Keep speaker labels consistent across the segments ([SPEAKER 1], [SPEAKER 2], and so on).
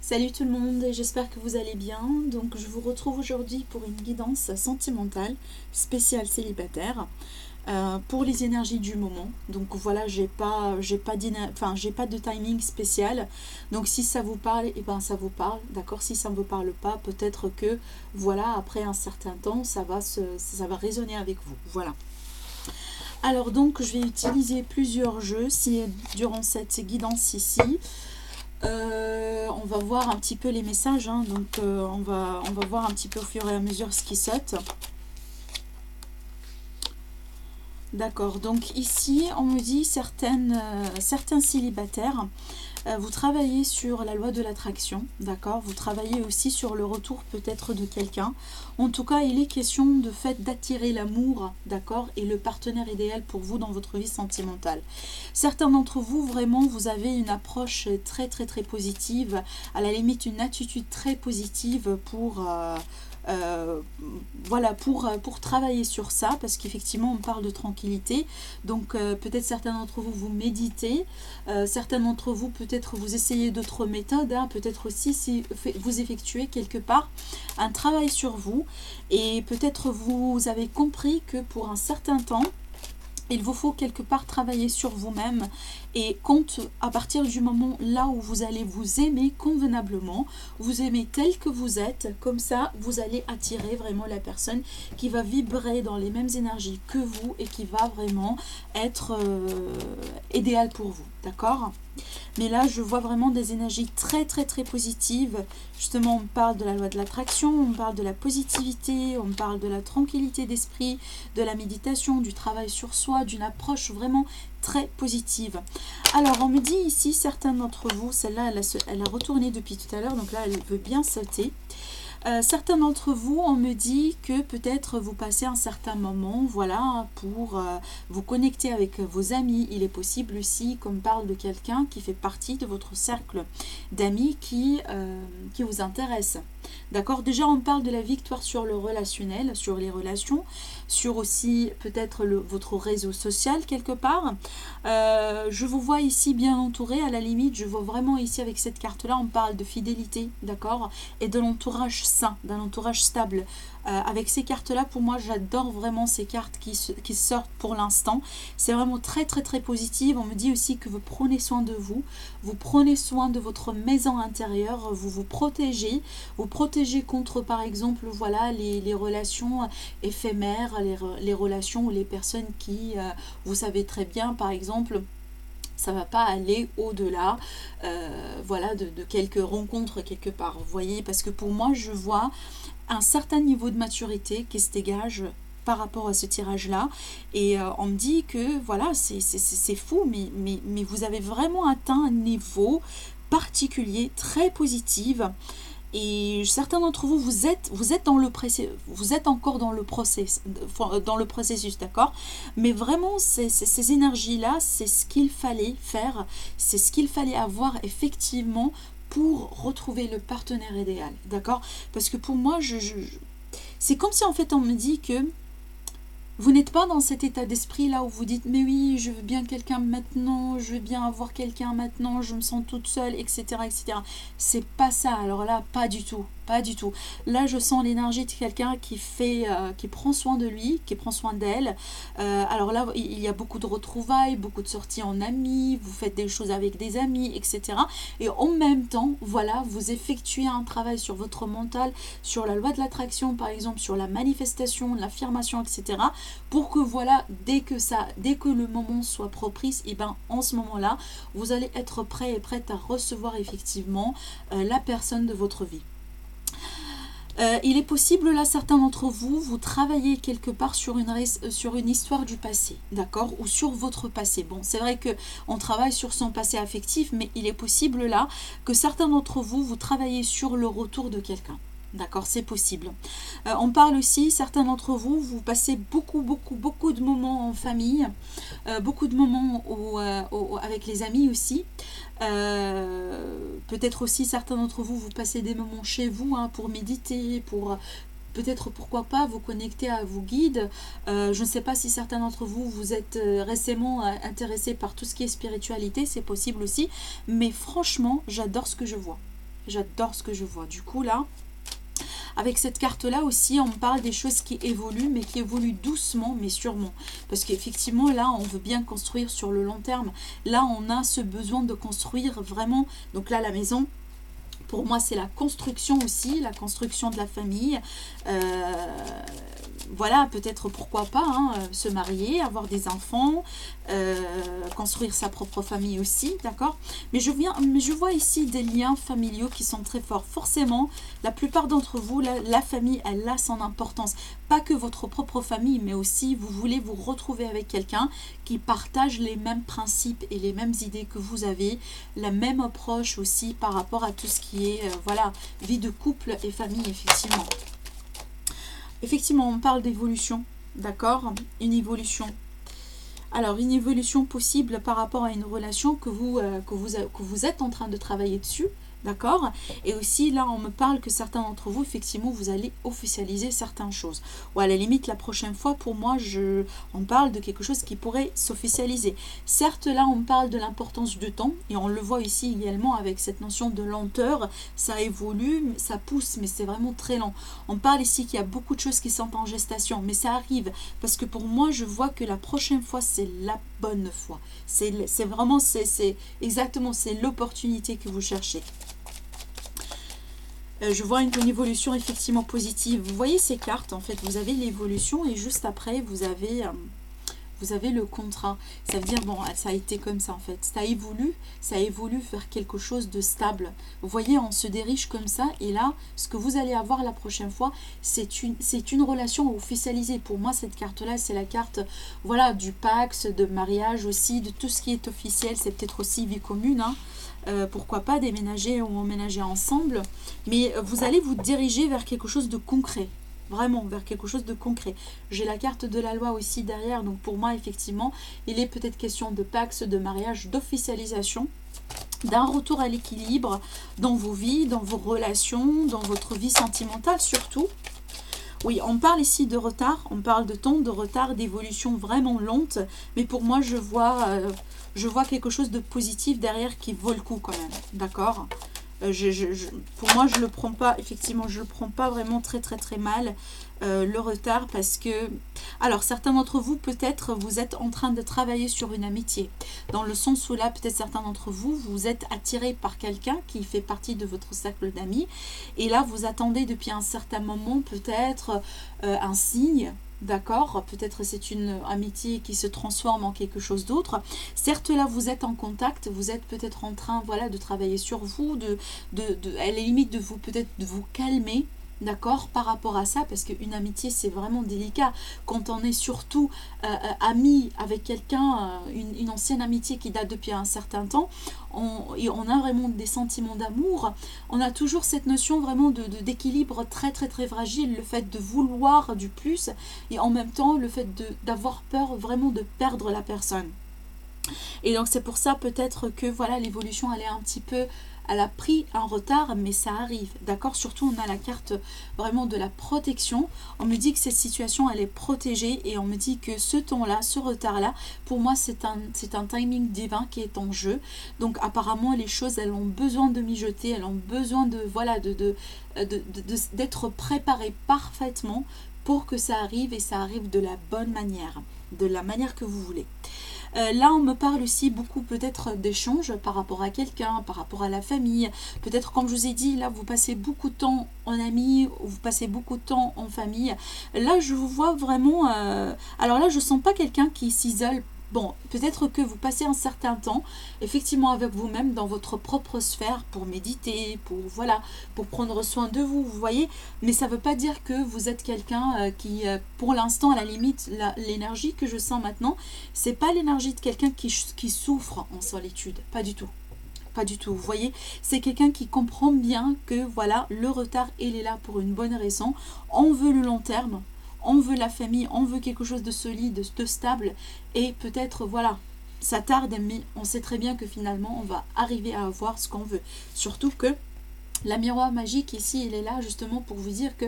[SPEAKER 1] Salut tout le monde, j'espère que vous allez bien. Donc je vous retrouve aujourd'hui pour une guidance sentimentale spéciale célibataire pour les énergies du moment. Donc voilà, j'ai pas de timing spécial. Donc si ça vous parle, et ben ça vous parle, d'accord. Si ça ne vous parle pas, peut-être que voilà, après un certain temps, ça va résonner avec vous. Voilà. Alors donc je vais utiliser plusieurs jeux durant cette guidance ici. On va voir un petit peu les messages, hein, donc on va voir un petit peu au fur et à mesure ce qui saute. D'accord, donc ici on me dit certains célibataires, vous travaillez sur la loi de l'attraction, d'accord. Vous travaillez aussi sur le retour peut-être de quelqu'un. En tout cas, il est question de fait d'attirer l'amour, d'accord, et le partenaire idéal pour vous dans votre vie sentimentale. Certains d'entre vous, vraiment, vous avez une approche très très très positive, à la limite une attitude très positive euh, pour travailler sur ça, parce qu'effectivement on parle de tranquillité. Donc peut-être certains d'entre vous vous méditez, certains d'entre vous peut-être vous essayez d'autres méthodes, hein. Peut-être aussi si vous effectuez quelque part un travail sur vous, et peut-être vous avez compris que pour un certain temps il vous faut quelque part travailler sur vous-même, et compte à partir du moment là où vous allez vous aimer convenablement, vous aimer tel que vous êtes, comme ça vous allez attirer vraiment la personne qui va vibrer dans les mêmes énergies que vous et qui va vraiment être idéale pour vous, d'accord. Mais là je vois vraiment des énergies très très très positives. Justement on parle de la loi de l'attraction, on parle de la positivité, on parle de la tranquillité d'esprit, de la méditation, du travail sur soi, d'une approche vraiment très positive. Alors on me dit ici, certains d'entre vous, celle-là elle a retourné depuis tout à l'heure, donc là elle veut bien sauter. Certains d'entre vous, on me dit que peut-être vous passez un certain moment, voilà, pour vous connecter avec vos amis. Il est possible aussi qu'on parle de quelqu'un qui fait partie de votre cercle d'amis qui vous intéresse. D'accord. Déjà, on parle de la victoire sur le relationnel, sur les relations, sur aussi peut-être votre réseau social quelque part. Je vous vois ici bien entouré, à la limite, je vois vraiment ici avec cette carte-là, on parle de fidélité, d'accord, et de l'entourage sain, d'un entourage stable. Avec ces cartes-là, pour moi, j'adore vraiment ces cartes qui sortent pour l'instant. C'est vraiment très très très positif. On me dit aussi que vous prenez soin de vous prenez soin de votre maison intérieure, vous protégez contre par exemple voilà les relations éphémères, les relations ou les personnes qui, vous savez très bien par exemple, ça va pas aller au-delà voilà de quelques rencontres quelque part, vous voyez, parce que pour moi je vois un certain niveau de maturité qui se dégage par rapport à ce tirage là, et on me dit que voilà c'est fou, mais vous avez vraiment atteint un niveau particulier très positif. Et certains d'entre vous, vous êtes encore dans le processus, d'accord. Mais vraiment, ces énergies-là, c'est ce qu'il fallait faire, c'est ce qu'il fallait avoir effectivement pour retrouver le partenaire idéal, d'accord. Parce que pour moi, c'est comme si en fait on me dit que vous n'êtes pas dans cet état d'esprit là où vous dites mais oui je veux bien quelqu'un maintenant, je veux bien avoir quelqu'un maintenant, je me sens toute seule, etc., etc. C'est pas ça. Alors là pas du tout, pas du tout. Là je sens l'énergie de quelqu'un qui prend soin de lui, qui prend soin d'elle. Alors là il y a beaucoup de retrouvailles, beaucoup de sorties en amis, vous faites des choses avec des amis, etc. Et en même temps voilà vous effectuez un travail sur votre mental, sur la loi de l'attraction par exemple, sur la manifestation, l'affirmation, etc. Pour que voilà, dès que le moment soit propice, et ben en ce moment-là, vous allez être prêt et prête à recevoir effectivement la personne de votre vie. Il est possible là, certains d'entre vous, vous travaillez quelque part sur une histoire du passé, d'accord, ou sur votre passé. Bon, c'est vrai que on travaille sur son passé affectif, mais il est possible là que certains d'entre vous, vous travaillez sur le retour de quelqu'un. D'accord, c'est possible. On parle aussi, certains d'entre vous, vous passez beaucoup de moments en famille, beaucoup de moments avec les amis aussi. Peut-être aussi, certains d'entre vous, vous passez des moments chez vous, hein, pour méditer, pour peut-être pourquoi pas vous connecter à vos guides. Je ne sais pas si certains d'entre vous vous êtes récemment intéressés par tout ce qui est spiritualité, c'est possible aussi. Mais franchement, j'adore ce que je vois. J'adore ce que je vois. Du coup, là, avec cette carte-là aussi, on parle des choses qui évoluent, mais qui évoluent doucement, mais sûrement. Parce qu'effectivement, là, on veut bien construire sur le long terme. Là, on a ce besoin de construire vraiment. Donc là, la maison, pour moi, c'est la construction aussi, la construction de la famille. Voilà, peut-être pourquoi pas, hein, se marier, avoir des enfants, construire sa propre famille aussi, d'accord. Mais je vois ici des liens familiaux qui sont très forts. Forcément, la plupart d'entre vous, la famille, elle a son importance. Pas que votre propre famille, mais aussi vous voulez vous retrouver avec quelqu'un qui partage les mêmes principes et les mêmes idées que vous avez, la même approche aussi par rapport à tout ce qui est, voilà, vie de couple et famille, effectivement. Effectivement, on parle d'évolution, d'accord? Une évolution. Alors, une évolution possible par rapport à une relation que vous êtes en train de travailler dessus, d'accord? Et aussi, là, on me parle que certains d'entre vous, effectivement, vous allez officialiser certaines choses. Ou à la limite, la prochaine fois, pour moi, on parle de quelque chose qui pourrait s'officialiser. Certes, là, on parle de l'importance du temps, et on le voit ici également avec cette notion de lenteur. Ça évolue, ça pousse, mais c'est vraiment très lent. On parle ici qu'il y a beaucoup de choses qui sont en gestation, mais ça arrive. Parce que pour moi, je vois que la prochaine fois, c'est la bonne fois. C'est vraiment, c'est exactement, c'est l'opportunité que vous cherchez. Je vois une évolution effectivement positive. Vous voyez ces cartes, en fait, vous avez l'évolution et juste après, vous avez le contrat. Ça veut dire, bon, ça a été comme ça, en fait. Ça évolue vers quelque chose de stable. Vous voyez, on se dirige comme ça. Et là, ce que vous allez avoir la prochaine fois, c'est une relation officialisée. Pour moi, cette carte-là, c'est la carte, voilà, du Pax, de mariage aussi, de tout ce qui est officiel. C'est peut-être aussi vie commune, hein. Pourquoi pas déménager ou emménager ensemble, mais vous allez vous diriger vers quelque chose de concret, vraiment vers quelque chose de concret. J'ai la carte de la loi aussi derrière, donc pour moi effectivement il est peut-être question de pax, de mariage, d'officialisation, d'un retour à l'équilibre dans vos vies, dans vos relations, dans votre vie sentimentale surtout. Oui, on parle ici de retard, on parle de temps de retard, d'évolution vraiment lente, mais pour moi je vois quelque chose de positif derrière qui vaut le coup quand même, d'accord. Pour moi je le prends pas, effectivement je le prends pas vraiment très très très mal, le retard, parce que, alors certains d'entre vous peut-être vous êtes en train de travailler sur une amitié, dans le sens où là peut-être certains d'entre vous, vous êtes attirés par quelqu'un qui fait partie de votre cercle d'amis, et là vous attendez depuis un certain moment peut-être un signe. D'accord, peut-être c'est une amitié qui se transforme en quelque chose d'autre. Certes, là, vous êtes en contact, vous êtes peut-être en train, voilà, de travailler sur vous, à la limite de vous, peut-être de vous calmer, d'accord, par rapport à ça, parce qu'une amitié, c'est vraiment délicat. Quand on est surtout ami avec quelqu'un, une ancienne amitié qui date depuis un certain temps, et on a vraiment des sentiments d'amour, on a toujours cette notion vraiment d'équilibre très très très fragile, le fait de vouloir du plus, et en même temps le fait d'avoir peur vraiment de perdre la personne. Et donc c'est pour ça peut-être que voilà, l'évolution elle est un petit peu, elle a pris un retard, mais ça arrive, d'accord. Surtout on a la carte vraiment de la protection. On me dit que cette situation elle est protégée, et on me dit que ce temps-là, ce retard-là, pour moi c'est un timing divin qui est en jeu. Donc apparemment les choses elles ont besoin de mijoter, elles ont besoin de voilà d'être préparées parfaitement pour que ça arrive, et ça arrive de la bonne manière, de la manière que vous voulez. Là, on me parle aussi beaucoup peut-être d'échanges par rapport à quelqu'un, par rapport à la famille. Peut-être, comme je vous ai dit, là, vous passez beaucoup de temps en amis, ou vous passez beaucoup de temps en famille. Là, je vous vois vraiment... alors là, je sens pas quelqu'un qui s'isole. Bon, peut-être que vous passez un certain temps, effectivement, avec vous-même, dans votre propre sphère, pour méditer, pour prendre soin de vous, vous voyez. Mais ça ne veut pas dire que vous êtes quelqu'un qui, pour l'instant, à la limite, l'énergie que je sens maintenant, c'est pas l'énergie de quelqu'un qui souffre en solitude, pas du tout. Pas du tout, vous voyez, c'est quelqu'un qui comprend bien que, voilà, le retard, il est là pour une bonne raison. On veut le long terme. On veut la famille, on veut quelque chose de solide, de stable, et peut-être, voilà, ça tarde, mais on sait très bien que finalement, on va arriver à avoir ce qu'on veut. Surtout que la miroir magique, ici, il est là justement pour vous dire que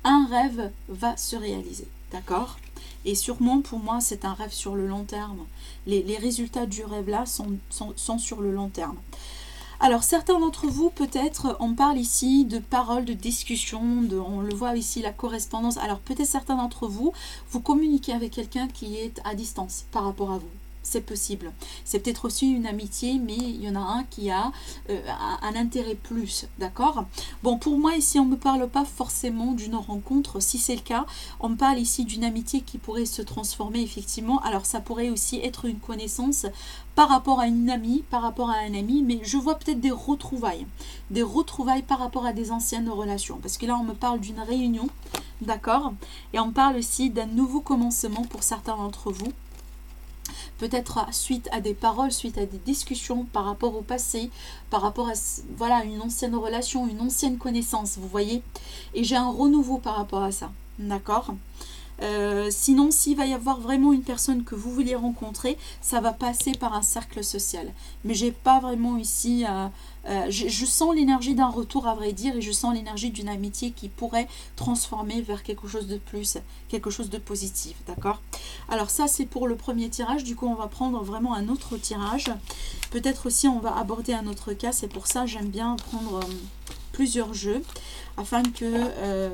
[SPEAKER 1] un rêve va se réaliser, d'accord? Et sûrement, pour moi, c'est un rêve sur le long terme. Les résultats du rêve-là sont sur le long terme. Alors, certains d'entre vous, peut-être, on parle ici de paroles, de discussions, on le voit ici, la correspondance. Alors, peut-être certains d'entre vous, vous communiquez avec quelqu'un qui est à distance par rapport à vous. C'est possible. C'est peut-être aussi une amitié, mais il y en a un qui a un intérêt plus, d'accord? Bon, pour moi, ici, on ne me parle pas forcément d'une rencontre. Si c'est le cas, on me parle ici d'une amitié qui pourrait se transformer, effectivement. Alors, ça pourrait aussi être une connaissance par rapport à une amie, par rapport à un ami, mais je vois peut-être des retrouvailles par rapport à des anciennes relations. Parce que là, on me parle d'une réunion, d'accord? Et on parle aussi d'un nouveau commencement pour certains d'entre vous. Peut-être suite à des paroles, suite à des discussions par rapport au passé, par rapport à voilà, une ancienne relation, une ancienne connaissance, vous voyez. Et j'ai un renouveau par rapport à ça, d'accord? Sinon, s'il va y avoir vraiment une personne que vous voulez rencontrer, ça va passer par un cercle social. Mais j'ai pas vraiment ici... je sens l'énergie d'un retour, à vrai dire, et je sens l'énergie d'une amitié qui pourrait transformer vers quelque chose de plus, quelque chose de positif, d'accord? Alors ça, c'est pour le premier tirage. Du coup, on va prendre vraiment un autre tirage. Peut-être aussi, on va aborder un autre cas. C'est pour ça, j'aime bien prendre... plusieurs jeux afin que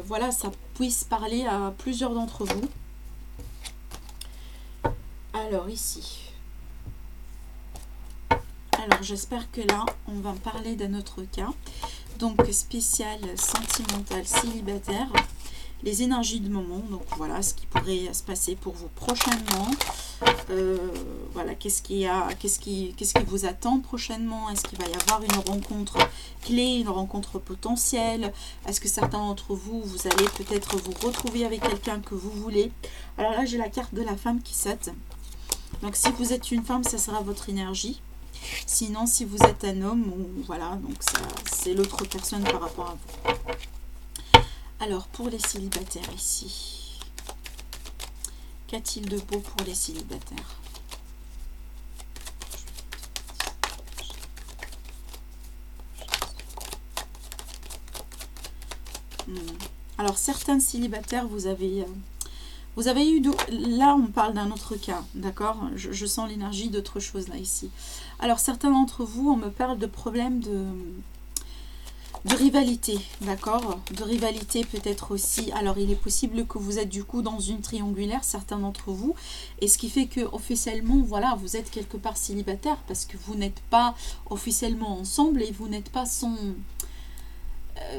[SPEAKER 1] voilà, ça puisse parler à plusieurs d'entre vous. Alors ici, alors j'espère que là on va parler d'un autre cas, donc spécial sentimental célibataire, les énergies du moment, donc voilà ce qui pourrait se passer pour vous prochainement. Voilà, qu'est-ce qui vous attend prochainement? Est-ce qu'il va y avoir une rencontre clé, une rencontre potentielle? Est-ce que certains d'entre vous, vous allez peut-être vous retrouver avec quelqu'un que vous voulez? Alors là, j'ai la carte de la femme qui saute. Donc si vous êtes une femme, ça sera votre énergie. Sinon, si vous êtes un homme, ou voilà, donc c'est l'autre personne par rapport à vous. Alors, pour les célibataires ici, qu'a-t-il de beau pour les célibataires? Alors, certains célibataires, vous avez eu... Là, on parle d'un autre cas, d'accord? Je sens l'énergie d'autre chose là, ici. Alors, certains d'entre vous, on me parle de problèmes de rivalité, d'accord? De rivalité peut-être aussi. Alors, il est possible que vous êtes du coup dans une triangulaire, certains d'entre vous. Et ce qui fait que officiellement, voilà, vous êtes quelque part célibataire parce que vous n'êtes pas officiellement ensemble et vous n'êtes pas sans...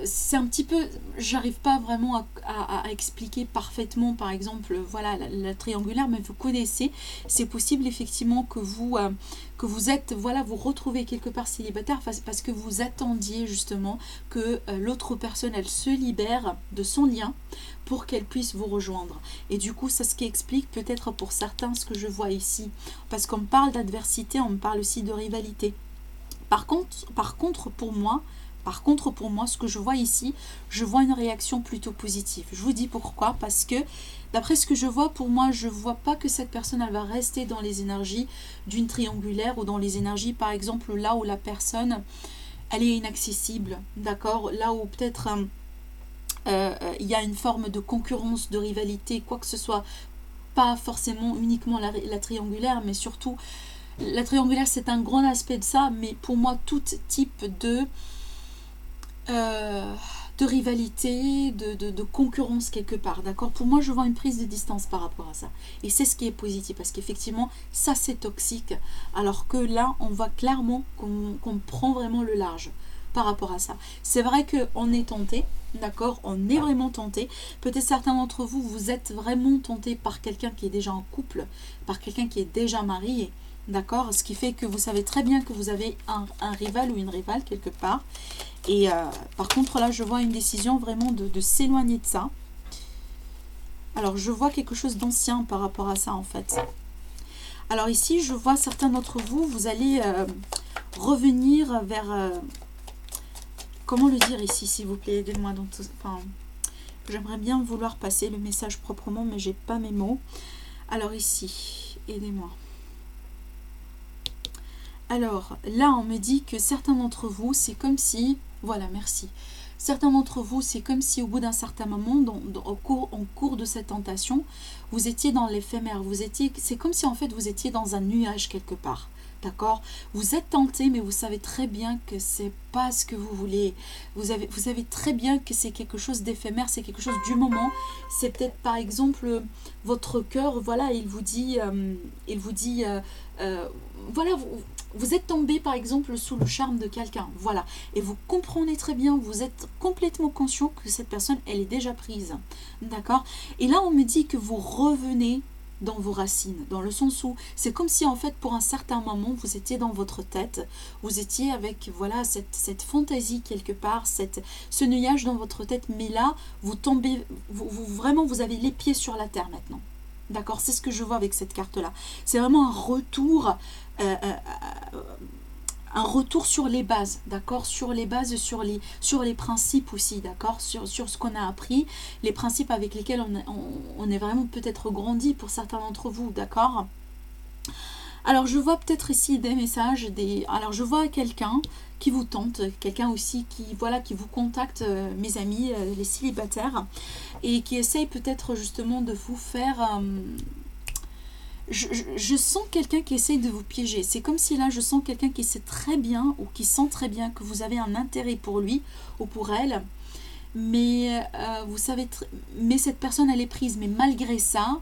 [SPEAKER 1] c'est un petit peu, j'arrive pas vraiment à expliquer parfaitement, par exemple, voilà, la triangulaire, mais vous connaissez, c'est possible effectivement que vous êtes, voilà, vous retrouvez quelque part célibataire parce que vous attendiez justement que l'autre personne, elle se libère de son lien pour qu'elle puisse vous rejoindre. Et du coup, c'est ce qui explique peut-être pour certains ce que je vois ici, parce qu'on me parle d'adversité, on me parle aussi de rivalité. Par contre, pour moi, ce que je vois ici, je vois une réaction plutôt positive. Je vous dis pourquoi, parce que d'après ce que je vois, pour moi, je ne vois pas que cette personne, elle va rester dans les énergies d'une triangulaire ou dans les énergies, par exemple, là où la personne, elle est inaccessible, d'accord? Là où peut-être il y a une forme de concurrence, de rivalité, quoi que ce soit, pas forcément uniquement la triangulaire, mais surtout, la triangulaire, c'est un grand aspect de ça, mais pour moi, tout type de rivalité, de concurrence quelque part, d'accord? Pour moi, je vois une prise de distance par rapport à ça. Et c'est ce qui est positif, parce qu'effectivement, ça, c'est toxique. Alors que là, on voit clairement qu'on prend vraiment le large par rapport à ça. C'est vrai qu'on est tenté, d'accord? On est vraiment tenté. Peut-être certains d'entre vous, vous êtes vraiment tenté par quelqu'un qui est déjà en couple, par quelqu'un qui est déjà marié, d'accord? Ce qui fait que vous savez très bien que vous avez un rival ou une rivale quelque part. Et par contre, là, je vois une décision vraiment de s'éloigner de ça. Alors, je vois quelque chose d'ancien par rapport à ça, en fait. Alors ici, je vois certains d'entre vous, vous allez revenir vers... comment le dire ici, s'il vous plaît? Aidez-moi. Enfin, j'aimerais bien vouloir passer le message proprement, mais j'ai pas mes mots. Alors ici, aidez-moi. Alors, là, on me dit que certains d'entre vous, c'est comme si... Voilà, merci. Certains d'entre vous, c'est comme si au bout d'un certain moment, en cours de cette tentation, vous étiez dans l'éphémère. C'est comme si en fait vous étiez dans un nuage quelque part. D'accord? Vous êtes tenté, mais vous savez très bien que c'est pas ce que vous voulez. Vous savez très bien que c'est quelque chose d'éphémère, c'est quelque chose du moment. C'est peut-être par exemple votre cœur, voilà, voilà, vous êtes tombé par exemple sous le charme de quelqu'un, voilà. Et vous comprenez très bien, vous êtes complètement conscient que cette personne, elle est déjà prise. D'accord? Et là, on me dit que vous revenez dans vos racines, dans le sens où c'est comme si en fait pour un certain moment vous étiez dans votre tête, vous étiez avec voilà cette fantaisie quelque part, ce nuage dans votre tête, mais là vous tombez, vraiment vous avez les pieds sur la terre maintenant. D'accord, c'est ce que je vois avec cette carte là. C'est vraiment euh, euh, un retour sur les bases, d'accord, sur les bases, sur les principes aussi, d'accord, sur ce qu'on a appris, les principes avec lesquels on est vraiment peut-être grandi pour certains d'entre vous, d'accord. Alors je vois peut-être ici des messages, alors je vois quelqu'un qui vous tente, quelqu'un aussi qui, voilà, qui vous contacte, mes amis, les célibataires, et qui essaye peut-être justement de vous faire... je sens quelqu'un qui essaye de vous piéger. C'est comme si là, je sens quelqu'un qui sait très bien ou qui sent très bien que vous avez un intérêt pour lui ou pour elle. Mais vous savez, mais cette personne, elle est prise. Mais malgré ça,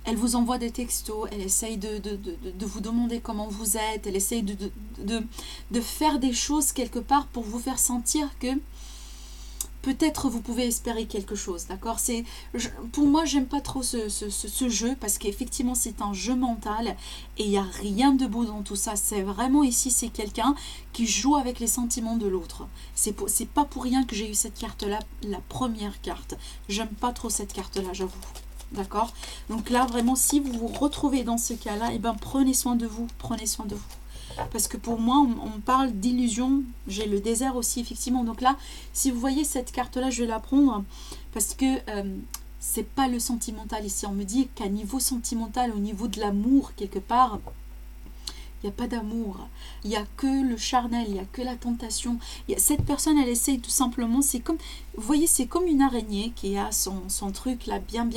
[SPEAKER 1] elle vous envoie des textos, elle essaye de vous demander comment vous êtes, elle essaye de faire des choses quelque part pour vous faire sentir que peut-être vous pouvez espérer quelque chose, d'accord. Pour moi, j'aime pas trop ce jeu parce qu'effectivement, c'est un jeu mental et il n'y a rien de beau dans tout ça. C'est vraiment ici, c'est quelqu'un qui joue avec les sentiments de l'autre. C'est pas pour rien que j'ai eu cette carte-là, la première carte. J'aime pas trop cette carte-là, j'avoue. D'accord. Donc là, vraiment, si vous vous retrouvez dans ce cas-là, eh ben, prenez soin de vous. Prenez soin de vous. Parce que pour moi, on parle d'illusion. J'ai le désert aussi, effectivement. Donc là, si vous voyez cette carte-là, je vais la prendre. Parce que c'est pas le sentimental ici. On me dit qu'à niveau sentimental, au niveau de l'amour, quelque part... il n'y a pas d'amour, il n'y a que le charnel, il n'y a que la tentation. Cette personne, elle essaye tout simplement, c'est comme, vous voyez, c'est comme une araignée qui a son truc là bien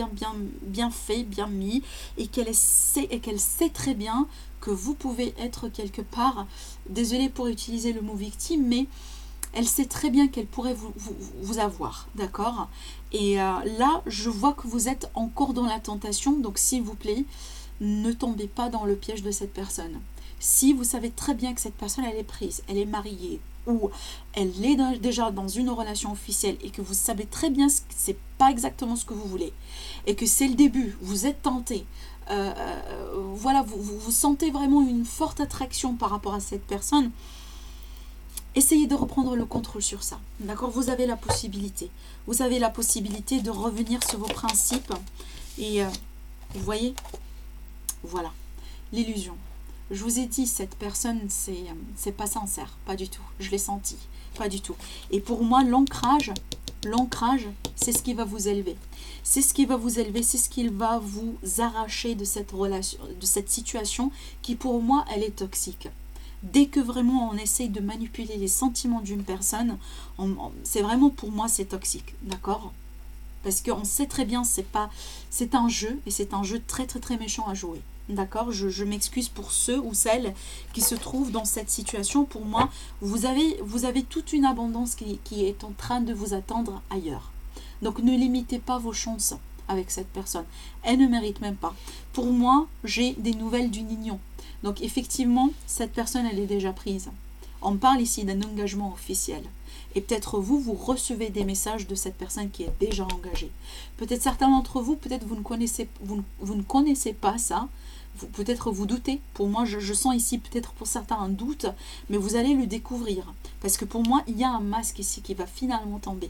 [SPEAKER 1] fait, bien mis, et qu'elle sait très bien que vous pouvez être quelque part, désolée pour utiliser le mot victime, mais elle sait très bien qu'elle pourrait vous avoir, d'accord. Et là, je vois que vous êtes encore dans la tentation, donc s'il vous plaît, ne tombez pas dans le piège de cette personne. Si vous savez très bien que cette personne, elle est prise, elle est mariée, ou elle est déjà dans une relation officielle, et que vous savez très bien que c'est pas exactement ce que vous voulez, et que c'est le début, vous êtes tenté, voilà, vous sentez vraiment une forte attraction par rapport à cette personne, essayez de reprendre le contrôle sur ça, d'accord. Vous avez la possibilité de revenir sur vos principes, et vous voyez, voilà, l'illusion. Je vous ai dit, cette personne, c'est pas sincère, pas du tout. Je l'ai senti, pas du tout. Et pour moi, l'ancrage, c'est ce qui va vous élever. C'est ce qui va vous élever, c'est ce qui va vous arracher de cette relation, de cette situation qui, pour moi, elle est toxique. Dès que vraiment on essaye de manipuler les sentiments d'une personne, c'est vraiment, pour moi, c'est toxique, d'accord? Parce qu'on sait très bien, c'est un jeu, et c'est un jeu très très très méchant à jouer. D'accord, je m'excuse pour ceux ou celles qui se trouvent dans cette situation. Pour moi, vous avez toute une abondance qui est en train de vous attendre ailleurs. Donc ne limitez pas vos chances avec cette personne. Elle ne mérite même pas. Pour moi, j'ai des nouvelles d'une union. Donc effectivement, cette personne, elle est déjà prise. On parle ici d'un engagement officiel. Et peut-être vous recevez des messages de cette personne qui est déjà engagée. Peut-être certains d'entre vous, peut-être vous ne connaissez pas ça. Peut-être vous doutez. Pour moi, je sens ici peut-être pour certains un doute, mais vous allez le découvrir. Parce que pour moi, il y a un masque ici qui va finalement tomber.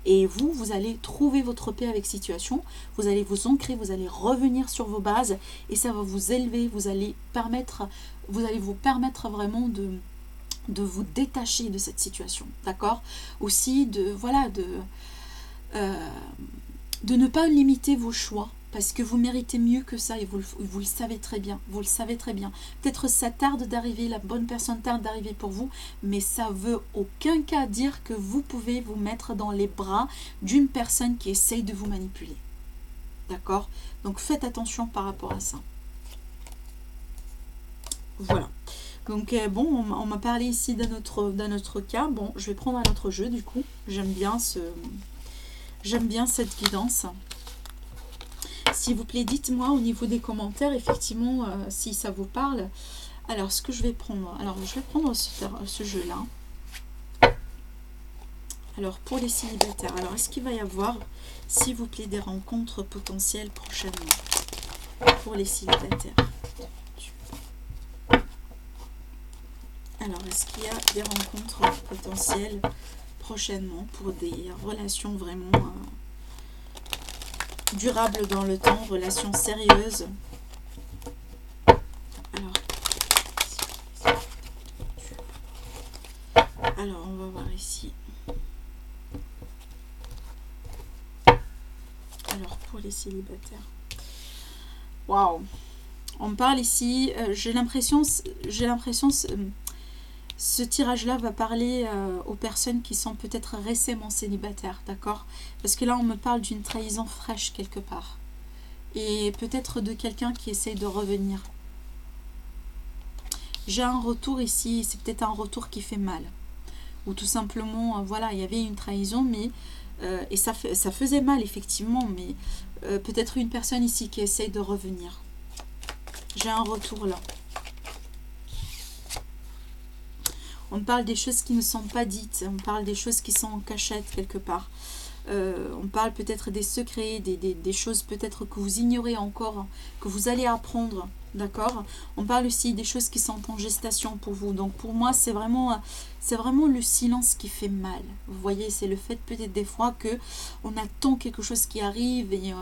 [SPEAKER 1] Et vous allez trouver votre paix avec situation, vous allez vous ancrer, vous allez revenir sur vos bases, et ça va vous élever, vous allez vous permettre vraiment de vous détacher de cette situation, d'accord. Aussi de ne pas limiter vos choix, parce que vous méritez mieux que ça, et vous le savez très bien, peut-être ça tarde d'arriver, la bonne personne tarde d'arriver pour vous, mais ça veut aucun cas dire que vous pouvez vous mettre dans les bras d'une personne qui essaye de vous manipuler, d'accord. Donc faites attention par rapport à ça, voilà. Donc bon, on m'a parlé ici d'un autre cas. Bon, je vais prendre un autre jeu du coup. J'aime bien cette guidance. S'il vous plaît, dites-moi au niveau des commentaires, effectivement, si ça vous parle. Alors, ce que je vais prendre, je vais prendre ce jeu-là. Alors, pour les célibataires, alors est-ce qu'il va y avoir, s'il vous plaît, des rencontres potentielles prochainement pour les célibataires? Alors, est-ce qu'il y a des rencontres potentielles prochainement pour des relations vraiment durables dans le temps, relations sérieuses? Alors, on va voir ici. Alors, pour les célibataires. Waouh! On parle ici, j'ai l'impression, ce tirage-là va parler aux personnes qui sont peut-être récemment célibataires, d'accord? Parce que là, on me parle d'une trahison fraîche quelque part. Et peut-être de quelqu'un qui essaye de revenir. J'ai un retour ici, c'est peut-être un retour qui fait mal. Ou tout simplement, voilà, il y avait une trahison, mais et ça faisait mal, effectivement, mais peut-être une personne ici qui essaye de revenir. J'ai un retour là. On parle des choses qui ne sont pas dites, on parle des choses qui sont en cachette quelque part. On parle peut-être des secrets, des choses peut-être que vous ignorez encore, que vous allez apprendre, d'accord? On parle aussi des choses qui sont en gestation pour vous. Donc pour moi, c'est vraiment le silence qui fait mal. Vous voyez, c'est le fait peut-être des fois que on attend quelque chose qui arrive et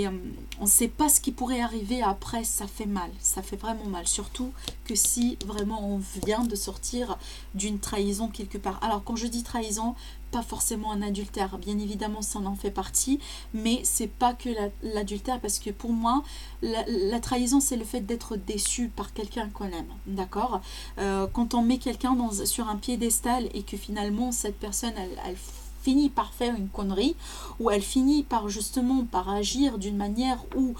[SPEAKER 1] on ne sait pas ce qui pourrait arriver après. Ça fait mal, ça fait vraiment mal, surtout que si vraiment on vient de sortir d'une trahison quelque part. Alors quand je dis trahison, pas forcément un adultère, bien évidemment ça en fait partie, mais c'est pas que l'adultère, parce que pour moi la trahison c'est le fait d'être déçu par quelqu'un qu'on aime, d'accord? Quand on met quelqu'un sur un piédestal et que finalement cette personne elle finit par faire une connerie, ou elle finit par justement par agir d'une manière où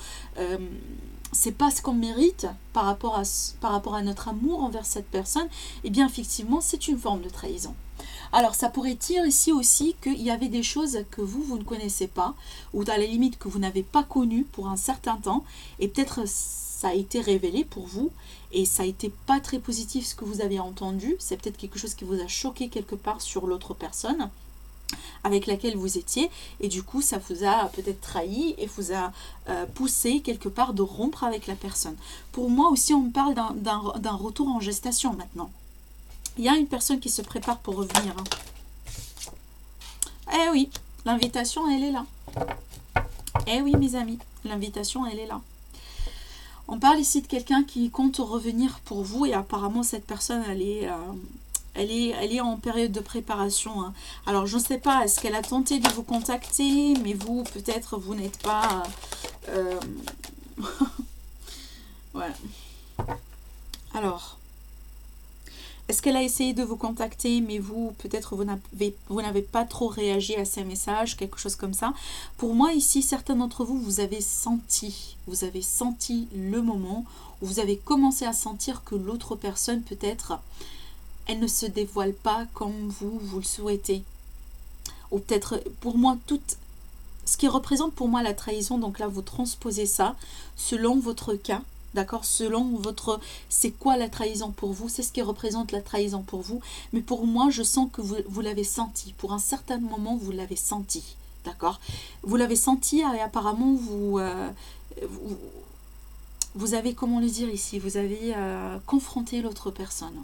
[SPEAKER 1] c'est pas ce qu'on mérite par rapport à notre amour envers cette personne, et bien effectivement c'est une forme de trahison. Alors ça pourrait dire ici aussi qu'il y avait des choses que vous ne connaissez pas, ou à la limite que vous n'avez pas connues pour un certain temps, et peut-être ça a été révélé pour vous, et ça a été pas très positif ce que vous avez entendu, c'est peut-être quelque chose qui vous a choqué quelque part sur l'autre personne avec laquelle vous étiez, et du coup ça vous a peut-être trahi et vous a poussé quelque part de rompre avec la personne. Pour moi aussi on parle d'un retour en gestation maintenant. Il y a une personne qui se prépare pour revenir. Eh oui, l'invitation elle est là. Eh oui mes amis, l'invitation elle est là. On parle ici de quelqu'un qui compte revenir pour vous, et apparemment cette personne elle est en période de préparation. Hein. Alors, je ne sais pas, est-ce qu'elle a tenté de vous contacter, mais vous, peut-être, vous n'êtes pas... voilà. Alors, est-ce qu'elle a essayé de vous contacter, mais vous, peut-être, vous n'avez pas trop réagi à ses messages, quelque chose comme ça. Pour moi, ici, certains d'entre vous, vous avez senti le moment où vous avez commencé à sentir que l'autre personne, peut-être... elle ne se dévoile pas comme vous le souhaitez. Ou peut-être, pour moi, ce qui représente pour moi la trahison, donc là, vous transposez ça selon votre cas, d'accord? Selon votre... c'est quoi la trahison pour vous? C'est ce qui représente la trahison pour vous. Mais pour moi, je sens que vous l'avez senti. Pour un certain moment, vous l'avez senti, d'accord? Vous l'avez senti et apparemment, vous avez, comment le dire ici? Vous avez confronté l'autre personne.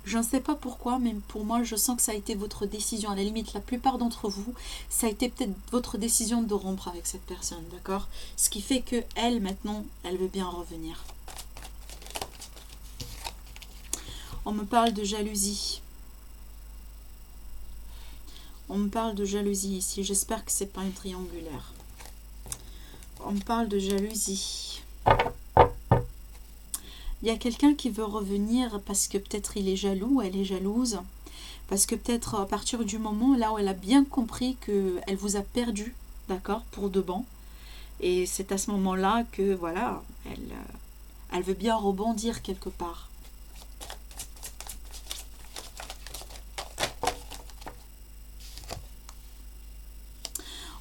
[SPEAKER 1] Je ne sais pas pourquoi, mais pour moi, je sens que ça a été votre décision. À la limite, la plupart d'entre vous, ça a été peut-être votre décision de rompre avec cette personne, d'accord? Ce qui fait que elle, maintenant, elle veut bien revenir. On me parle de jalousie. On me parle de jalousie ici. J'espère que c'est pas une triangulaire. On me parle de jalousie. Il y a quelqu'un qui veut revenir parce que peut-être il est jaloux, elle est jalouse. Parce que peut-être à partir du moment là où elle a bien compris qu'elle vous a perdu, d'accord, pour de bon. Et c'est à ce moment-là que voilà, Elle veut bien rebondir quelque part.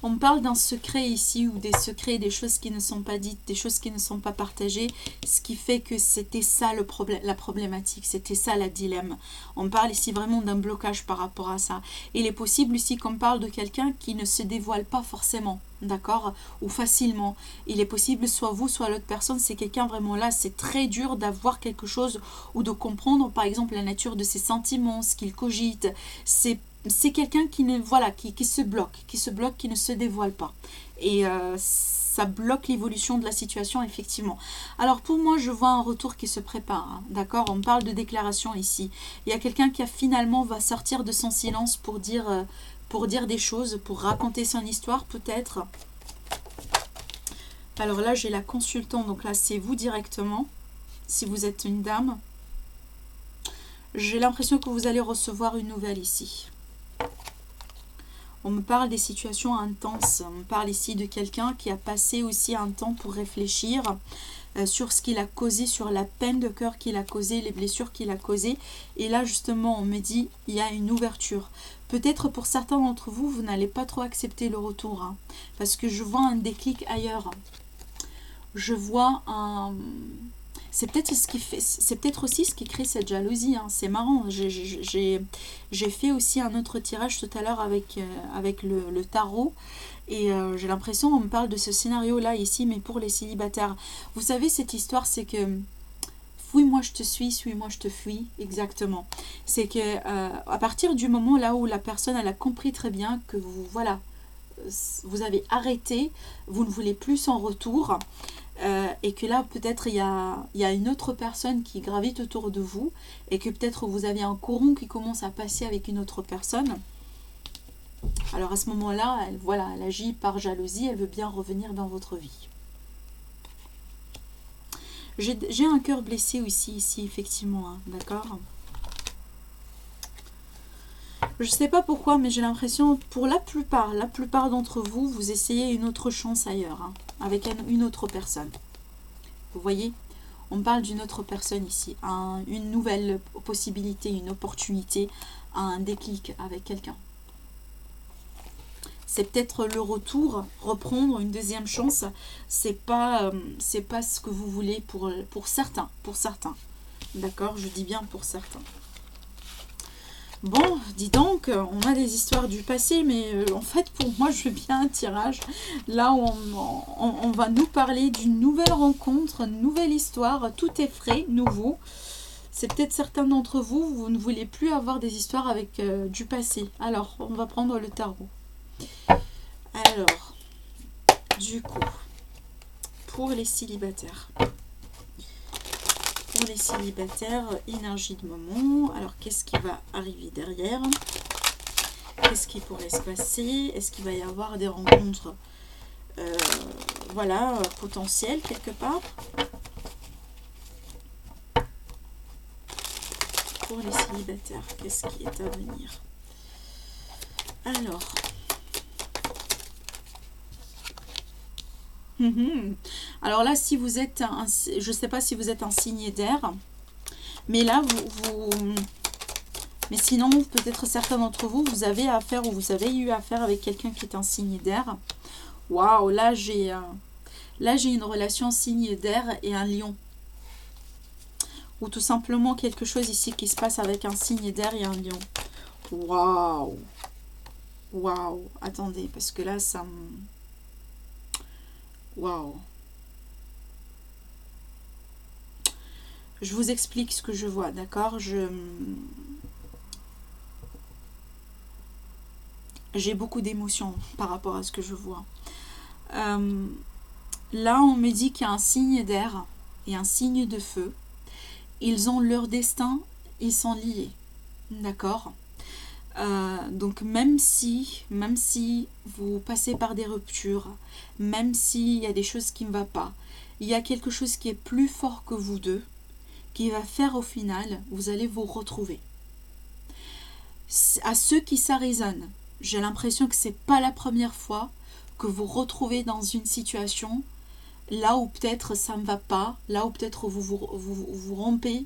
[SPEAKER 1] On me parle d'un secret ici, ou des secrets, des choses qui ne sont pas dites, des choses qui ne sont pas partagées, ce qui fait que c'était ça le problème, la problématique, c'était ça la dilemme. On parle ici vraiment d'un blocage par rapport à ça. Il est possible ici qu'on parle de quelqu'un qui ne se dévoile pas forcément, d'accord, ou facilement. Il est possible, soit vous, soit l'autre personne, c'est quelqu'un vraiment là, c'est très dur d'avoir quelque chose ou de comprendre, par exemple, la nature de ses sentiments, ce qu'il cogite, c'est quelqu'un qui ne voilà qui se bloque, qui ne se dévoile pas. Et ça bloque l'évolution de la situation, effectivement. Alors pour moi, je vois un retour qui se prépare, hein, d'accord. On parle de déclaration ici. Il y a quelqu'un qui finalement va sortir de son silence pour dire des choses, pour raconter son histoire peut-être. Alors là, j'ai la consultante, donc là c'est vous directement, si vous êtes une dame. J'ai l'impression que vous allez recevoir une nouvelle ici. On me parle des situations intenses. On me parle ici de quelqu'un qui a passé aussi un temps pour réfléchir sur ce qu'il a causé, sur la peine de cœur qu'il a causé, les blessures qu'il a causées. Et là, justement, on me dit, il y a une ouverture. Peut-être pour certains d'entre vous, vous n'allez pas trop accepter le retour. Hein, parce que je vois un déclic ailleurs. Je vois un... C'est peut-être ce qui fait, c'est peut-être aussi ce qui crée cette jalousie. Hein. C'est marrant. J'ai fait aussi un autre tirage tout à l'heure avec le tarot. Et j'ai l'impression, on me parle de ce scénario-là ici, mais pour les célibataires. Vous savez, cette histoire, c'est que fuis-moi, je te suis-moi, je te fuis. Exactement. C'est que à partir du moment là où la personne, elle a compris très bien que vous, voilà, vous avez arrêté, vous ne voulez plus son retour. Et que là peut-être il y a une autre personne qui gravite autour de vous et que peut-être vous avez un courant qui commence à passer avec une autre personne. Alors à ce moment-là, elle agit par jalousie, elle veut bien revenir dans votre vie. J'ai un cœur blessé aussi ici, effectivement, hein, d'accord. Je ne sais pas pourquoi, mais j'ai l'impression, pour la plupart d'entre vous, vous essayez une autre chance ailleurs, hein, avec une autre personne. Vous voyez, on parle d'une autre personne ici, une nouvelle possibilité, une opportunité, un déclic avec quelqu'un. C'est peut-être le retour, reprendre une deuxième chance. C'est pas ce que vous voulez pour certains. D'accord, je dis bien pour certains. Bon, dis donc, on a des histoires du passé, mais en fait, pour moi, je veux bien un tirage. Là, on va nous parler d'une nouvelle rencontre, une nouvelle histoire. Tout est frais, nouveau. C'est peut-être certains d'entre vous, vous ne voulez plus avoir des histoires avec du passé. Alors, on va prendre le tarot. Alors, du coup, pour les célibataires. Pour les célibataires, énergie de moment. Alors, qu'est-ce qui va arriver derrière? Qu'est-ce qui pourrait se passer? Est-ce qu'il va y avoir des rencontres voilà, potentielles quelque part? Pour les célibataires, qu'est-ce qui est à venir? Alors... Alors là, si vous êtes je ne sais pas si vous êtes un signe d'air, mais là, mais sinon, peut-être certains d'entre vous, vous avez affaire ou vous avez eu affaire avec quelqu'un qui est un signe d'air. Waouh, là, j'ai une relation signe d'air et un lion. Ou tout simplement quelque chose ici qui se passe avec un signe d'air et un lion. Waouh. Waouh. Attendez, parce que là, ça me... Waouh. Je vous explique ce que je vois, d'accord? J'ai beaucoup d'émotions par rapport à ce que je vois. Là, on me dit qu'il y a un signe d'air et un signe de feu. Ils ont leur destin, ils sont liés, d'accord? Donc même si vous passez par des ruptures, même s'il y a des choses qui ne vont pas, il y a quelque chose qui est plus fort que vous deux, qui va faire au final, vous allez vous retrouver. À ceux qui ça résonne, j'ai l'impression que c'est pas la première fois que vous retrouvez dans une situation là où peut-être ça ne va pas, là où peut-être vous rompez,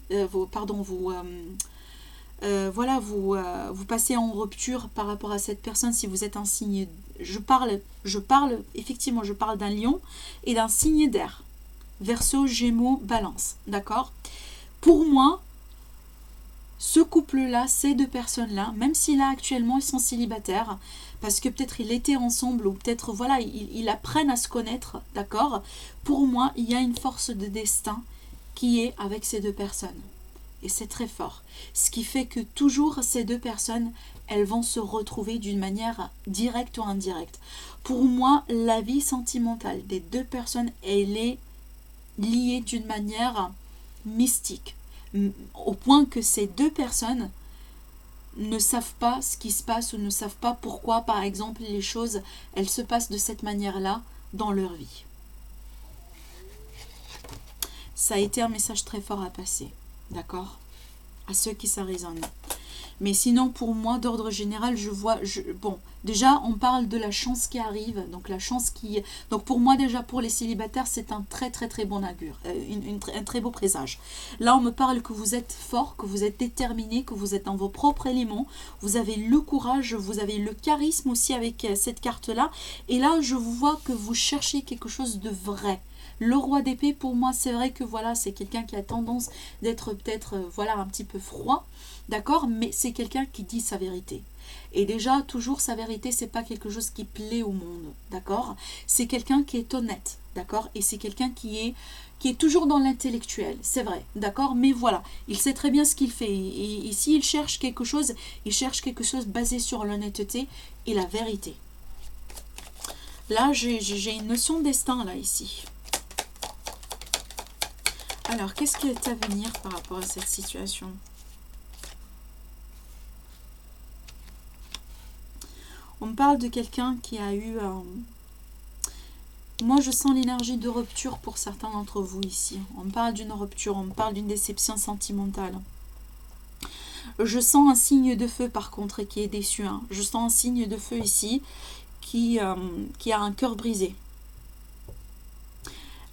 [SPEAKER 1] voilà, vous passez en rupture par rapport à cette personne si vous êtes un signe. Effectivement, je parle d'un lion et d'un signe d'air. Verseau, Gémeaux, Balance, d'accord? Pour moi, ce couple-là, ces deux personnes-là, même si là actuellement ils sont célibataires, parce que peut-être ils étaient ensemble ou peut-être voilà, ils apprennent à se connaître, d'accord? Pour moi, il y a une force de destin qui est avec ces deux personnes. Et c'est très fort. Ce qui fait que toujours ces deux personnes, elles vont se retrouver d'une manière directe ou indirecte. Pour moi, la vie sentimentale des deux personnes, elle est liée d'une manière mystique. Au point que ces deux personnes ne savent pas ce qui se passe ou ne savent pas pourquoi, par exemple, les choses, elles se passent de cette manière-là dans leur vie. Ça a été un message très fort à passer. D'accord? À ceux qui ça résonne. Mais sinon, pour moi, d'ordre général, bon, déjà, on parle de la chance qui arrive. Donc, la chance qui... Donc, pour moi, déjà, pour les célibataires, c'est un très, très, très bon augure. Un très beau présage. Là, on me parle que vous êtes fort, que vous êtes déterminé, que vous êtes dans vos propres éléments. Vous avez le courage, vous avez le charisme aussi avec cette carte-là. Et là, je vous vois que vous cherchez quelque chose de vrai. Le roi d'épée, pour moi, c'est vrai que voilà, c'est quelqu'un qui a tendance d'être peut-être voilà, un petit peu froid, d'accord, mais c'est quelqu'un qui dit sa vérité. Et déjà, toujours sa vérité, c'est pas quelque chose qui plaît au monde, d'accord. C'est quelqu'un qui est honnête, d'accord, et c'est quelqu'un qui est toujours dans l'intellectuel, c'est vrai, d'accord, mais voilà, il sait très bien ce qu'il fait. Et s'il cherche quelque chose, il cherche quelque chose basé sur l'honnêteté et la vérité. Là, j'ai une notion de destin, là, ici. Alors, qu'est-ce qui est à venir par rapport à cette situation? On me parle de quelqu'un qui a eu... Moi, je sens l'énergie de rupture pour certains d'entre vous ici. On me parle d'une rupture, on me parle d'une déception sentimentale. Je sens un signe de feu, par contre, qui est déçu. Hein. Je sens un signe de feu ici qui a un cœur brisé.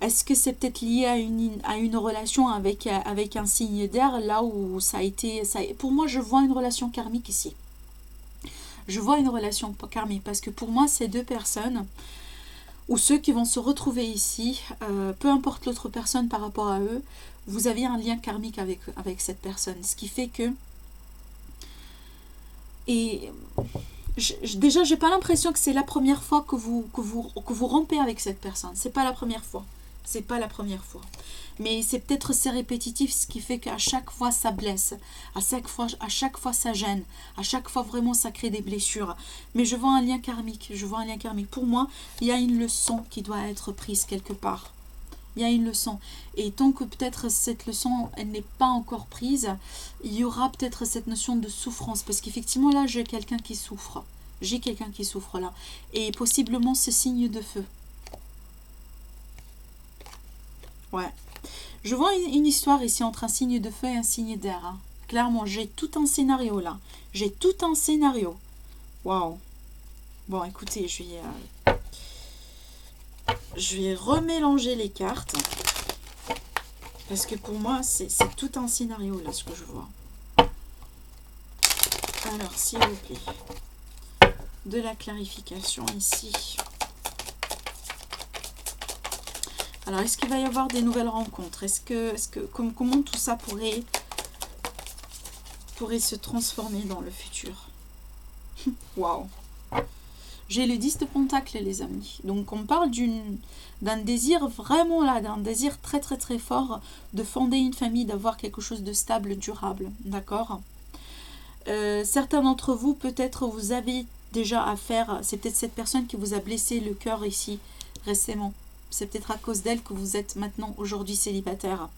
[SPEAKER 1] Est-ce que c'est peut-être lié à une relation avec un signe d'air, là où ça a été... Pour moi, je vois une relation karmique ici. Je vois une relation karmique parce que pour moi, ces deux personnes, ou ceux qui vont se retrouver ici, peu importe l'autre personne par rapport à eux, vous avez un lien karmique avec cette personne. Ce qui fait que... Et... Déjà, j'ai pas l'impression que c'est la première fois que vous rompez avec cette personne. C'est pas la première fois. C'est pas la première fois. Mais c'est peut-être c'est répétitif, ce qui fait qu'à chaque fois ça blesse. À chaque fois ça gêne. À chaque fois vraiment ça crée des blessures. Mais je vois un lien karmique. Je vois un lien karmique. Pour moi, il y a une leçon qui doit être prise quelque part. Il y a une leçon. Et tant que peut-être cette leçon, elle n'est pas encore prise, il y aura peut-être cette notion de souffrance. Parce qu'effectivement, là, j'ai quelqu'un qui souffre. J'ai quelqu'un qui souffre là. Et possiblement ce signe de feu. Ouais. Je vois une histoire ici entre un signe de feu et un signe d'air. Hein. Clairement, j'ai tout un scénario là. J'ai tout un scénario. Waouh. Bon, écoutez, je vais remélanger les cartes. Parce que pour moi, c'est tout un scénario là, ce que je vois. Alors, s'il vous plaît, de la clarification ici. Alors, est-ce qu'il va y avoir des nouvelles rencontres? Comment tout ça pourrait se transformer dans le futur? Waouh! J'ai le 10 de Pentacle, les amis. Donc, on parle d'un désir vraiment là, d'un désir très, très, très fort de fonder une famille, d'avoir quelque chose de stable, durable. D'accord? Certains d'entre vous, peut-être, vous avez déjà affaire... C'est peut-être cette personne qui vous a blessé le cœur ici, récemment. C'est peut-être à cause d'elle que vous êtes maintenant aujourd'hui célibataire.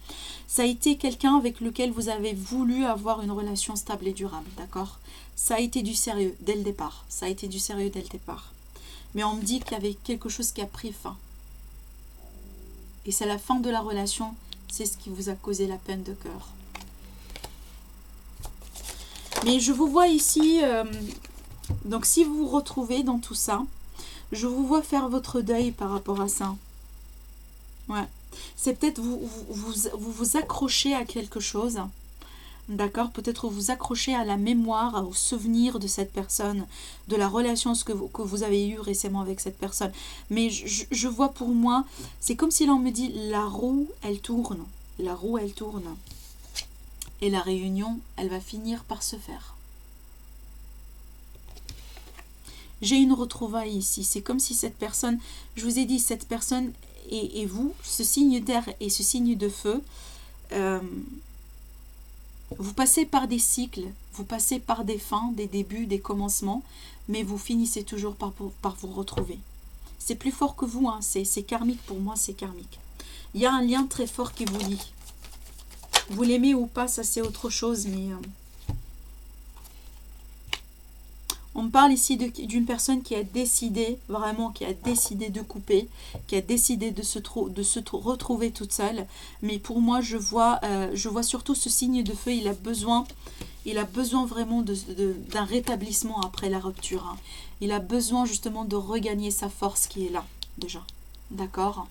[SPEAKER 1] Ça a été quelqu'un avec lequel vous avez voulu avoir une relation stable et durable, d'accord? Ça a été du sérieux dès le départ. Ça a été du sérieux dès le départ. Mais on me dit qu'il y avait quelque chose qui a pris fin. Et c'est la fin de la relation, c'est ce qui vous a causé la peine de cœur. Mais je vous vois ici, donc si vous vous retrouvez dans tout ça, je vous vois faire votre deuil par rapport à ça. Ouais. C'est peut-être vous accrochez à quelque chose. D'accord? Peut-être vous accrochez à la mémoire, au souvenir de cette personne, de la relation que vous avez eue récemment avec cette personne. Mais je vois pour moi, c'est comme si l'on me dit, la roue, elle tourne. La roue, elle tourne. Et la réunion, elle va finir par se faire. J'ai une retrouvaille ici. C'est comme si cette personne, je vous ai dit, cette personne et vous, ce signe d'air et ce signe de feu, vous passez par des cycles, vous passez par des fins, des débuts, des commencements, mais vous finissez toujours par vous retrouver. C'est plus fort que vous, hein. C'est karmique pour moi, c'est karmique. Il y a un lien très fort qui vous lie. Vous l'aimez ou pas, ça c'est autre chose, mais... on parle ici d'une personne qui a décidé, vraiment, qui a décidé de couper, qui a décidé de se retrouver toute seule. Mais pour moi, je vois surtout ce signe de feu, il a besoin vraiment d'un rétablissement après la rupture. Hein. Il a besoin justement de regagner sa force qui est là, déjà. D'accord ?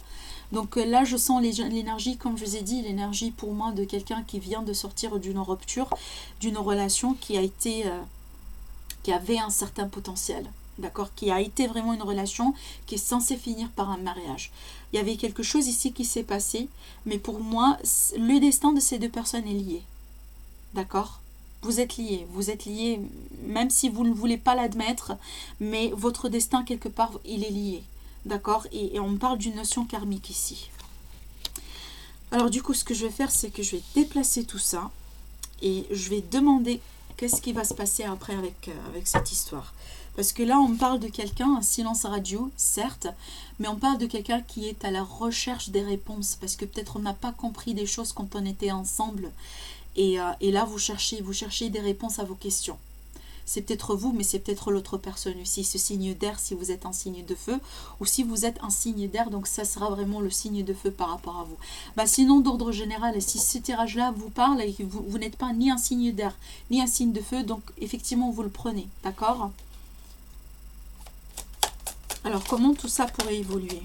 [SPEAKER 1] Donc là, je sens l'énergie, comme je vous ai dit, l'énergie pour moi de quelqu'un qui vient de sortir d'une rupture, d'une relation qui a été... qui avait un certain potentiel, d'accord, qui a été vraiment une relation qui est censée finir par un mariage. Il y avait quelque chose ici qui s'est passé, mais pour moi, le destin de ces deux personnes est lié, d'accord. Vous êtes liés, même si vous ne voulez pas l'admettre, mais votre destin, quelque part, il est lié, d'accord, et on parle d'une notion karmique ici. Alors du coup, ce que je vais faire, c'est que je vais déplacer tout ça, et je vais demander qu'est-ce qui va se passer après avec cette histoire. Parce que là, on parle de quelqu'un, un silence radio, certes, mais on parle de quelqu'un qui est à la recherche des réponses, parce que peut-être on n'a pas compris des choses quand on était ensemble, et là, vous cherchez des réponses à vos questions. C'est peut-être vous, mais c'est peut-être l'autre personne aussi, ce signe d'air si vous êtes un signe de feu, ou si vous êtes un signe d'air, donc ça sera vraiment le signe de feu par rapport à vous. Bah, sinon, d'ordre général, si ce tirage-là vous parle et que vous n'êtes pas ni un signe d'air, ni un signe de feu, donc effectivement, vous le prenez, d'accord? Alors, comment tout ça pourrait évoluer?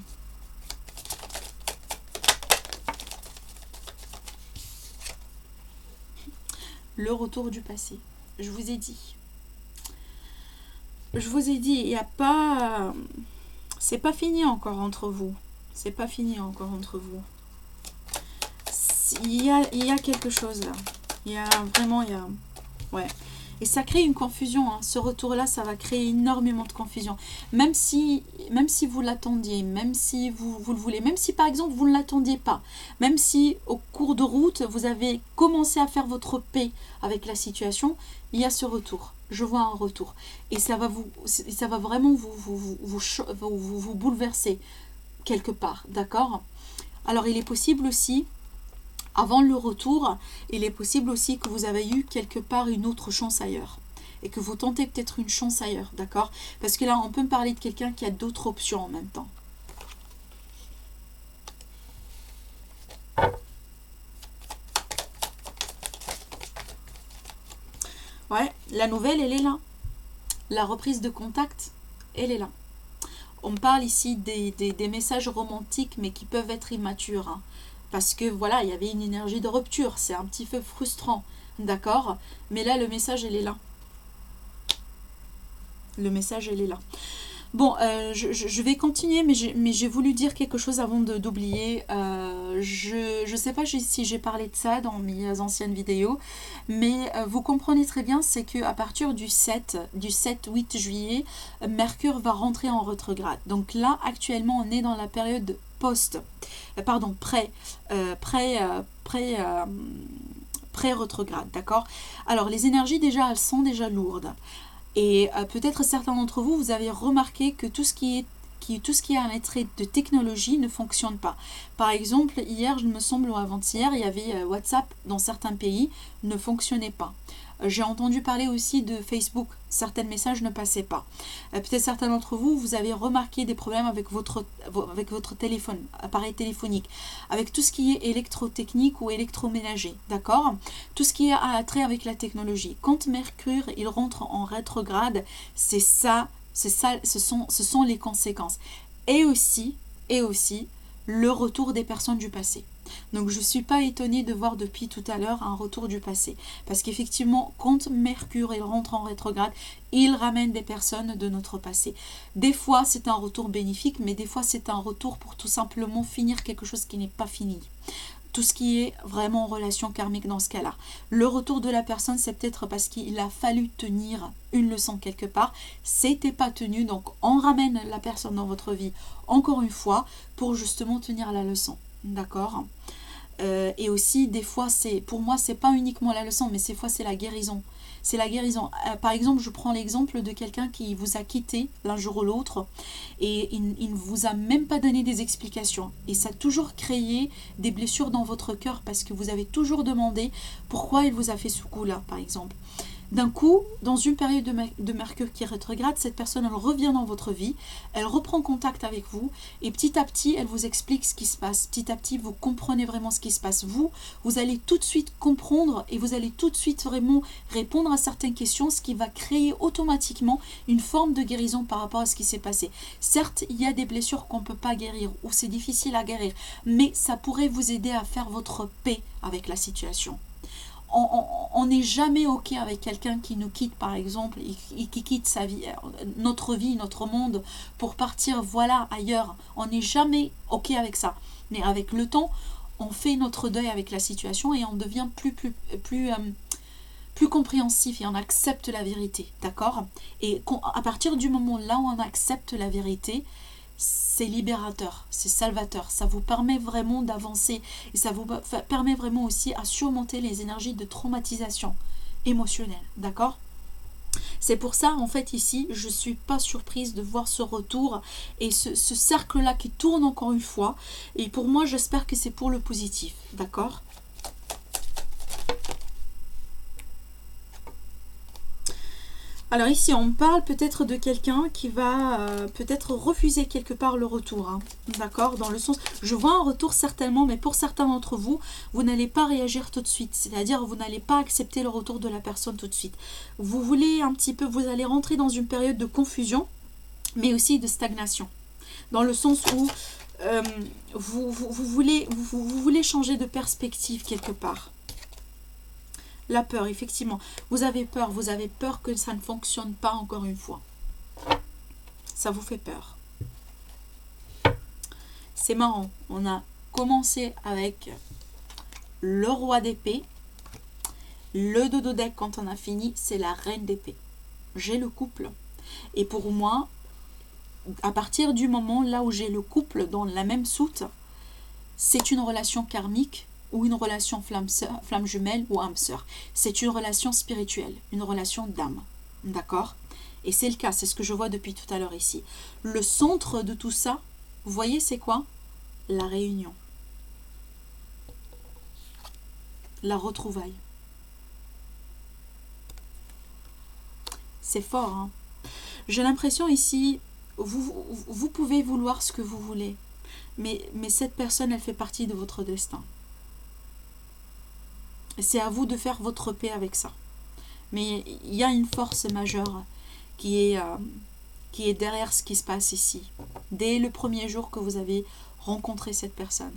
[SPEAKER 1] Le retour du passé, je vous ai dit. Je vous ai dit, il n'y a pas... c'est pas fini encore entre vous. C'est pas fini encore entre vous. Il y a quelque chose là. Ouais. Et ça crée une confusion. Hein. Ce retour-là, ça va créer énormément de confusion. Même si vous l'attendiez, même si vous le voulez, même si par exemple vous ne l'attendiez pas, même si au cours de route, vous avez commencé à faire votre paix avec la situation, il y a ce retour. Je vois un retour. Et ça va vraiment vous bouleverser quelque part. D'accord ? Alors, il est possible aussi, avant le retour, il est possible aussi que vous avez eu quelque part une autre chance ailleurs. Et que vous tentez peut-être une chance ailleurs. D'accord ? Parce que là, on peut me parler de quelqu'un qui a d'autres options en même temps. Ouais, la nouvelle, elle est là. La reprise de contact, elle est là. On parle ici des messages romantiques, mais qui peuvent être immatures. Hein, parce que voilà, il y avait une énergie de rupture. C'est un petit peu frustrant, d'accord? Mais là, le message, elle est là. Le message, elle est là. Bon, je vais continuer, mais j'ai voulu dire quelque chose avant d'oublier. Je ne sais pas si j'ai parlé de ça dans mes anciennes vidéos, mais vous comprenez très bien, c'est qu'à partir du 7-8 juillet, Mercure va rentrer en rétrograde. Donc là, actuellement, on est dans la période pré-rétrograde, d'accord? Alors, les énergies, déjà, elles sont déjà lourdes. Et peut-être certains d'entre vous, vous avez remarqué que tout ce qui est un attrait de technologie ne fonctionne pas. Par exemple, hier, je me semble, ou avant-hier, il y avait WhatsApp dans certains pays, ne fonctionnait pas. J'ai entendu parler aussi de Facebook. Certains messages ne passaient pas. Peut-être certains d'entre vous, vous avez remarqué des problèmes avec votre téléphone, appareil téléphonique, avec tout ce qui est électrotechnique ou électroménager, d'accord? Tout ce qui a trait avec la technologie. Quand Mercure, il rentre en rétrograde, c'est ça, ce sont les conséquences. Et aussi, le retour des personnes du passé. Donc je ne suis pas étonnée de voir depuis tout à l'heure un retour du passé. Parce qu'effectivement, quand Mercure il rentre en rétrograde, il ramène des personnes de notre passé. Des fois, c'est un retour bénéfique, mais des fois, c'est un retour pour tout simplement finir quelque chose qui n'est pas fini. Tout ce qui est vraiment en relation karmique dans ce cas-là. Le retour de la personne, c'est peut-être parce qu'il a fallu tenir une leçon quelque part. C'était pas tenu, donc on ramène la personne dans votre vie encore une fois pour justement tenir la leçon. D'accord ? Et aussi, des fois, pour moi, c'est pas uniquement la leçon, mais des fois, c'est la guérison. C'est la guérison. Par exemple, je prends l'exemple de quelqu'un qui vous a quitté l'un jour ou l'autre et il ne vous a même pas donné des explications. Et ça a toujours créé des blessures dans votre cœur parce que vous avez toujours demandé pourquoi il vous a fait ce coup-là, par exemple. D'un coup, dans une période de Mercure qui rétrograde, cette personne, elle revient dans votre vie, elle reprend contact avec vous et petit à petit, elle vous explique ce qui se passe. Petit à petit, vous comprenez vraiment ce qui se passe. Vous allez tout de suite comprendre et vous allez tout de suite vraiment répondre à certaines questions, ce qui va créer automatiquement une forme de guérison par rapport à ce qui s'est passé. Certes, il y a des blessures qu'on ne peut pas guérir ou c'est difficile à guérir, mais ça pourrait vous aider à faire votre paix avec la situation. On n'est jamais OK avec quelqu'un qui nous quitte, par exemple, et qui quitte sa vie, notre monde, pour partir, voilà, ailleurs. On n'est jamais OK avec ça. Mais avec le temps, on fait notre deuil avec la situation et on devient plus compréhensif et on accepte la vérité, d'accord ? Et à partir du moment là où on accepte la vérité, c'est libérateur, c'est salvateur, ça vous permet vraiment d'avancer et ça vous permet vraiment aussi à surmonter les énergies de traumatisation émotionnelle, d'accord ? C'est pour ça, en fait, ici, je ne suis pas surprise de voir ce retour et ce cercle-là qui tourne encore une fois. Et pour moi, j'espère que c'est pour le positif, d'accord ? Alors ici, on parle peut-être de quelqu'un qui va peut-être refuser quelque part le retour. Hein, d'accord ? Dans le sens, je vois un retour certainement, mais pour certains d'entre vous, vous n'allez pas réagir tout de suite. C'est-à-dire, vous n'allez pas accepter le retour de la personne tout de suite. Vous voulez un petit peu, vous allez rentrer dans une période de confusion, mais aussi de stagnation. Dans le sens où vous voulez changer de perspective quelque part. La peur, effectivement. Vous avez peur que ça ne fonctionne pas encore une fois. Ça vous fait peur. C'est marrant. On a commencé avec le roi d'épée. Le dodo deck, quand on a fini, c'est la reine d'épée. J'ai le couple. Et pour moi, à partir du moment là où j'ai le couple dans la même soute, c'est une relation karmique ou une relation flamme jumelle ou âme sœur. C'est une relation spirituelle, une relation d'âme. D'accord ? Et c'est le cas, c'est ce que je vois depuis tout à l'heure ici. Le centre de tout ça, vous voyez, c'est quoi ? La réunion. La retrouvaille. C'est fort, hein ? J'ai l'impression ici, vous pouvez vouloir ce que vous voulez, mais cette personne, elle fait partie de votre destin. C'est à vous de faire votre paix avec ça. Mais il y a une force majeure qui est derrière ce qui se passe ici. Dès le premier jour que vous avez rencontré cette personne.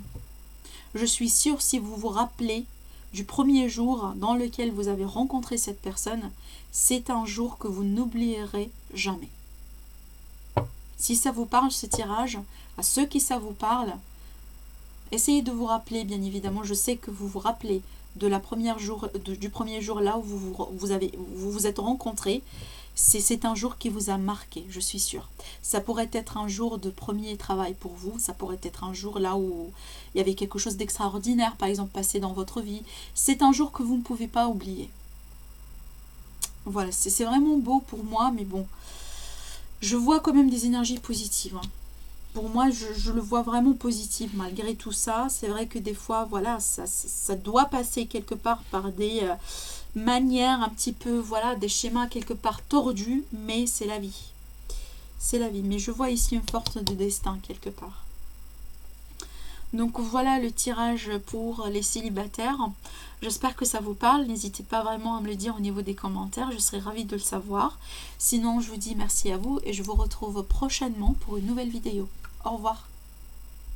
[SPEAKER 1] Je suis sûre, si vous vous rappelez du premier jour dans lequel vous avez rencontré cette personne, c'est un jour que vous n'oublierez jamais. Si ça vous parle, ce tirage, à ceux qui ça vous parle, essayez de vous rappeler, bien évidemment, je sais que vous vous rappelez du premier jour là où vous vous êtes rencontrés. C'est un jour qui vous a marqué, je suis sûre. Ça pourrait être un jour de premier travail pour vous, ça pourrait être un jour là où il y avait quelque chose d'extraordinaire, par exemple, passé dans votre vie. C'est un jour que vous ne pouvez pas oublier. Voilà, c'est vraiment beau pour moi, mais bon, je vois quand même des énergies positives, hein. Pour moi, je le vois vraiment positif malgré tout ça. C'est vrai que des fois, voilà, ça doit passer quelque part par des manières un petit peu, voilà, des schémas quelque part tordus, mais c'est la vie. C'est la vie. Mais je vois ici une force de destin quelque part. Donc voilà le tirage pour les célibataires. J'espère que ça vous parle. N'hésitez pas vraiment à me le dire au niveau des commentaires. Je serais ravie de le savoir. Sinon, je vous dis merci à vous et je vous retrouve prochainement pour une nouvelle vidéo. Au revoir.